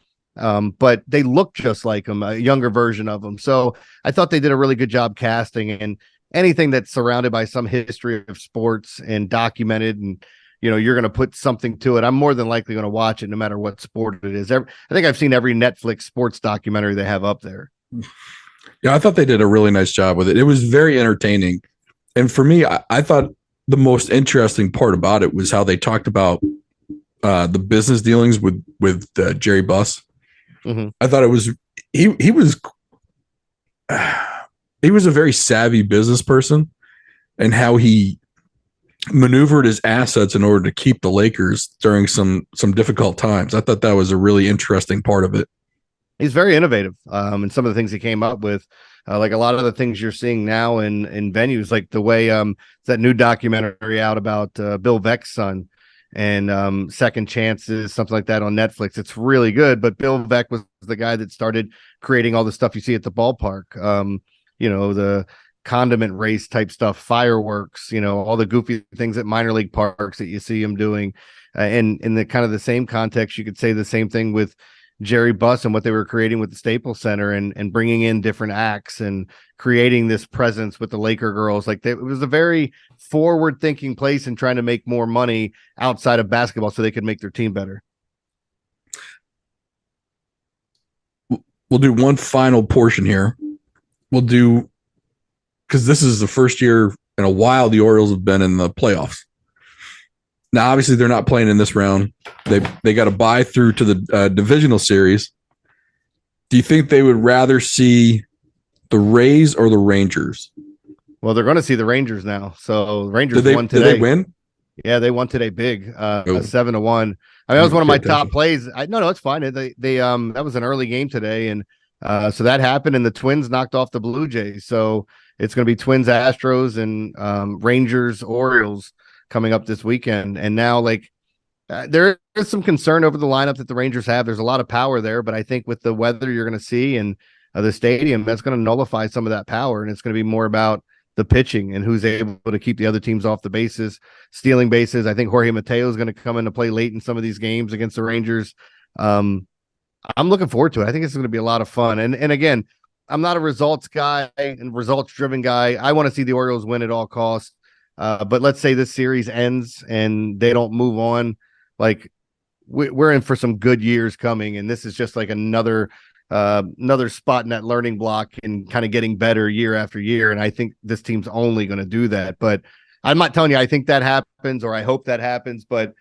But they look just like him, a younger version of him. So I thought they did a really good job casting, and anything that's surrounded by some history of sports and documented, and you're going to put something to it, I'm more than likely going to watch it no matter what sport it is. I think I've seen every Netflix sports documentary they have up there. Yeah, I thought they did a really nice job with it. It was very entertaining. And for me, I thought the most interesting part about it was how they talked about the business dealings with Jerry Buss. Mm-hmm. I thought it was he was a very savvy business person, and how he maneuvered his assets in order to keep the Lakers during some difficult times. I thought that was a really interesting part of it. He's very innovative, and some of the things he came up with, like a lot of the things you're seeing now in venues, like the way that new documentary out about Bill Veck's son, and Second Chances, something like that on Netflix. It's really good. But Bill Veeck was the guy that started creating all the stuff you see at the ballpark. The condiment race type stuff, fireworks, all the goofy things at minor league parks that you see him doing. And in the kind of the same context, you could say the same thing with Jerry Buss and what they were creating with the Staples Center and bringing in different acts and creating this presence with the Laker girls. Like it was a very forward thinking place and trying to make more money outside of basketball so they could make their team better. We'll do one final portion here. Because this is the first year in a while the Orioles have been in the playoffs. Now, obviously, they're not playing in this round. They got to buy through to the divisional series. Do you think they would rather see the Rays or the Rangers? Well, they're going to see the Rangers now. So Rangers won today. Did they win? Yeah, they won today big, 7-1. I mean, that was one of my top plays. No, it's fine. They that was an early game today, and so that happened, and the Twins knocked off the Blue Jays. So it's going to be Twins, Astros, and Rangers, Orioles coming up this weekend. And now, there is some concern over the lineup that the Rangers have. There's a lot of power there, but I think with the weather you're going to see and the stadium, that's going to nullify some of that power, and it's going to be more about the pitching and who's able to keep the other teams off the bases, stealing bases. I think Jorge Mateo is going to come into play late in some of these games against the Rangers. I'm looking forward to it. I think it's going to be a lot of fun. And again, I'm not a results guy and results driven guy. I want to see the Orioles win at all costs. But let's say this series ends and they don't move on. We're in for some good years coming. And this is just like another spot in that learning block and kind of getting better year after year. And I think this team's only going to do that. But I'm not telling you I think that happens or I hope that happens. But,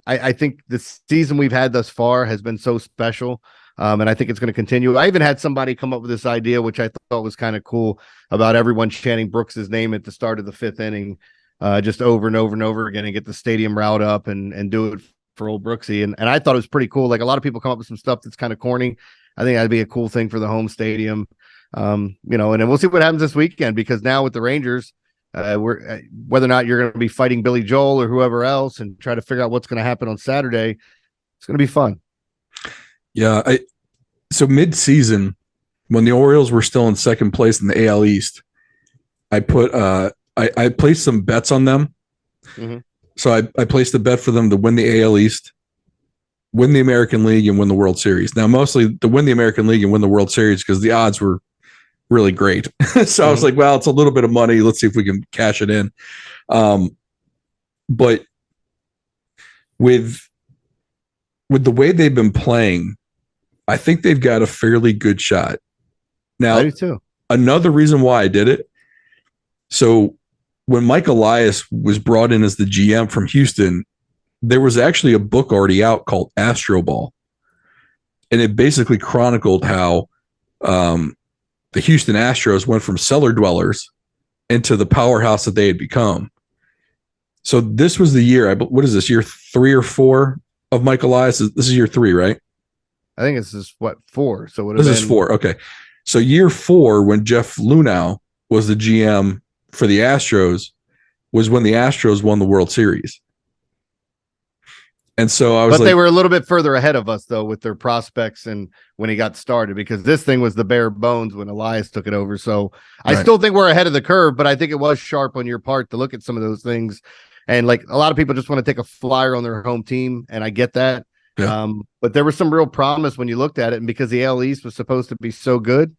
I think the season we've had thus far has been so special. And I think it's going to continue. I even had somebody come up with this idea, which I thought was kind of cool, about everyone chanting Brooks's name at the start of the fifth inning, just over and over and over again, and get the stadium riled up and do it for old Brooksy. And I thought it was pretty cool. Like, a lot of people come up with some stuff that's kind of corny. I think that'd be a cool thing for the home stadium. And then we'll see what happens this weekend, because now with the Rangers, whether or not you're going to be fighting Billy Joel or whoever else and try to figure out what's going to happen on Saturday, it's going to be fun. Yeah. So mid-season, when the Orioles were still in second place in the AL East, I placed some bets on them. Mm-hmm. So I placed a bet for them to win the AL East, win the American League, and win the World Series. Now, mostly to win the American League and win the World Series because the odds were really great. So I was like, well, it's a little bit of money. Let's see if we can cash it in. But with the way they've been playing, I think they've got a fairly good shot. Now, I do too. Another reason why I did it. So when Mike Elias was brought in as the GM from Houston, there was actually a book already out called Astro Ball. And it basically chronicled how the Houston Astros went from cellar dwellers into the powerhouse that they had become. So this was the year. What is this, year 3 or 4 of Mike Elias? This is year 3, right? I think this is 4. So this is 4. Okay. So year 4, when Jeff Lunau was the GM for the Astros, was when the Astros won the World Series. And so I was they were a little bit further ahead of us, though, with their prospects and when he got started, because this thing was the bare bones when Elias took it over. So I still think we're ahead of the curve, but I think it was sharp on your part to look at some of those things. And a lot of people just want to take a flyer on their home team, and I get that. Yeah. But there was some real promise when you looked at it, and because the AL East was supposed to be so good,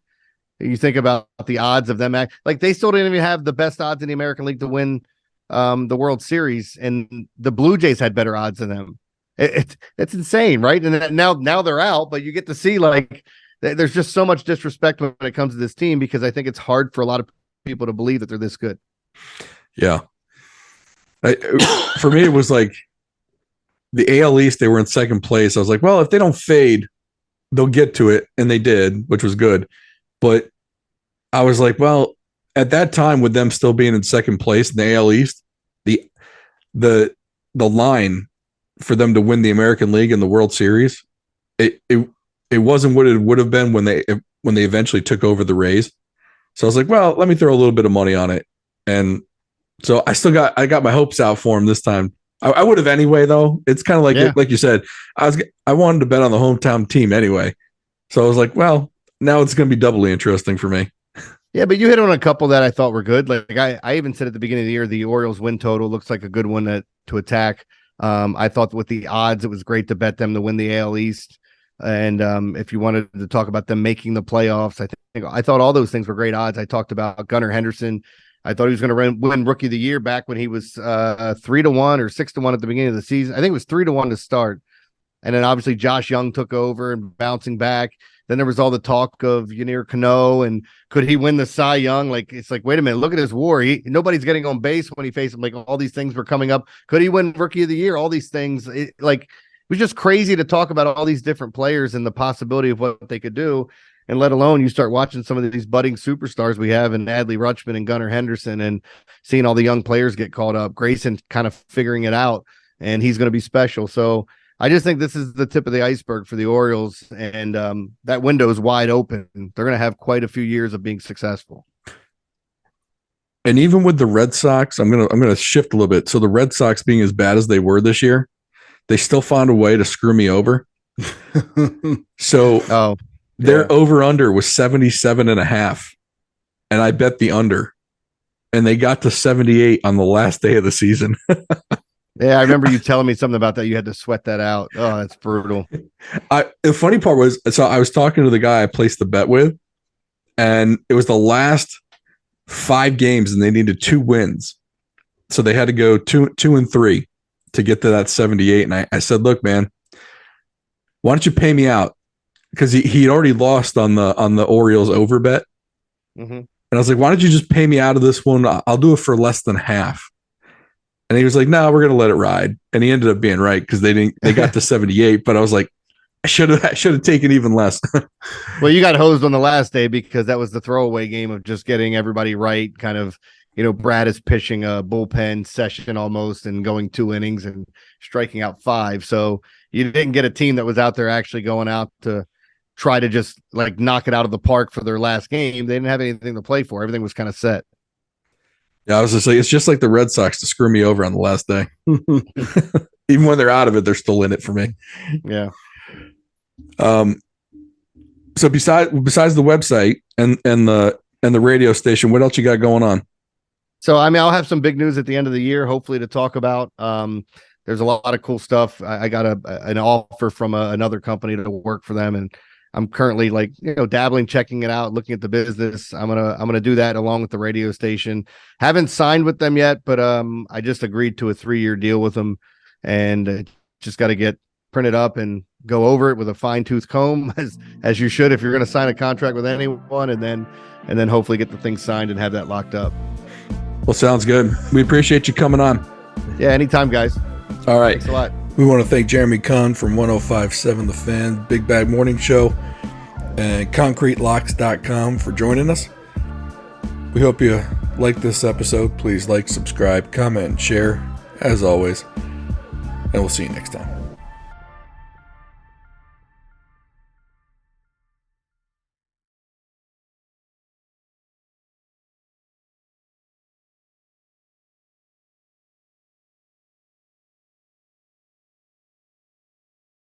you think about the odds of them they still didn't even have the best odds in the American League to win the World Series, and the Blue Jays had better odds than them. It's insane, right? And now they're out, but you get to see there's just so much disrespect when it comes to this team, because I think it's hard for a lot of people to believe that they're this good. Yeah. For me, it was like the AL East, they were in second place. I was like, well, if they don't fade, they'll get to it. And they did, which was good. But I was like, well, at that time, with them still being in second place in the AL East, the line for them to win the American League and the World Series, it wasn't what it would have been when they eventually took over the Rays. So I was like, well, let me throw a little bit of money on it. And so I got my hopes out for them this time I would have anyway, though. It's kind of like you said, I wanted to bet on the hometown team anyway. So I was like, well, now it's going to be doubly interesting for me. Yeah, but you hit on a couple that I thought were good. Like I even said at the beginning of the year, the Orioles win total looks like a good one to attack. I thought with the odds, it was great to bet them to win the AL East. And if you wanted to talk about them making the playoffs, I thought all those things were great odds. I talked about Gunnar Henderson. I thought he was going to win Rookie of the Year back when he was 3-1 or 6-1 at the beginning of the season. I think it was 3-1 to start. And then obviously Josh Young took over and bouncing back. Then there was all the talk of Ynier Cano and could he win the Cy Young? Like, it's like, wait a minute, look at his WAR. Nobody's getting on base when he faced him. Like, all these things were coming up. Could he win Rookie of the Year? All these things. It was just crazy to talk about all these different players and the possibility of what they could do. And let alone you start watching some of these budding superstars we have in Adley Rutschman and Gunnar Henderson and seeing all the young players get called up. Grayson kind of figuring it out, and he's going to be special. So I just think this is the tip of the iceberg for the Orioles, and that window is wide open. They're going to have quite a few years of being successful. And even with the Red Sox, I'm gonna shift a little bit. So the Red Sox being as bad as they were this year, they still found a way to screw me over. So their over-under was 77.5, and I bet the under, and they got to 78 on the last day of the season. Yeah, I remember you telling me something about that. You had to sweat that out. Oh, that's brutal. The funny part was, so I was talking to the guy I placed the bet with, and it was the last 5 games, and they needed 2 wins. So they had to go 2-3 to get to that 78. And I said, look, man, why don't you pay me out? Because he'd already lost on the Orioles over bet. Mm-hmm. And I was like, why don't you just pay me out of this one? I'll do it for less than half. And he was like, no, we're going to let it ride. And he ended up being right because they got to 78. But I was like, I should have taken even less. Well, you got hosed on the last day because that was the throwaway game of just getting everybody right. Kind of, Brad is pitching a bullpen session almost and going 2 innings and striking out 5. So you didn't get a team that was out there actually going out to try to just like knock it out of the park for their last game. They didn't have anything to play for. Everything was kind of set. Yeah, I was just like, it's just like the Red Sox to screw me over on the last day. Even when they're out of it, they're still in it for me. Yeah. So besides the website and the radio station, what else you got going on? So I'll have some big news at the end of the year, hopefully, to talk about. There's a lot of cool stuff. I got an offer from another company to work for them, and I'm currently dabbling, checking it out, looking at the business. I'm gonna do that along with the radio station. Haven't signed with them yet, but I just agreed to a 3-year deal with them, and just got to get printed up and go over it with a fine-tooth comb, as you should if you're going to sign a contract with anyone, and then hopefully get the thing signed and have that locked up. Well, sounds good. We appreciate you coming on. Yeah, anytime, guys. All right. Thanks a lot. We want to thank Jeremy Conn from 105.7 The Fan, Big Bag Morning Show, and ConcreteLocks.com for joining us. We hope you like this episode. Please like, subscribe, comment, and share, as always. And we'll see you next time.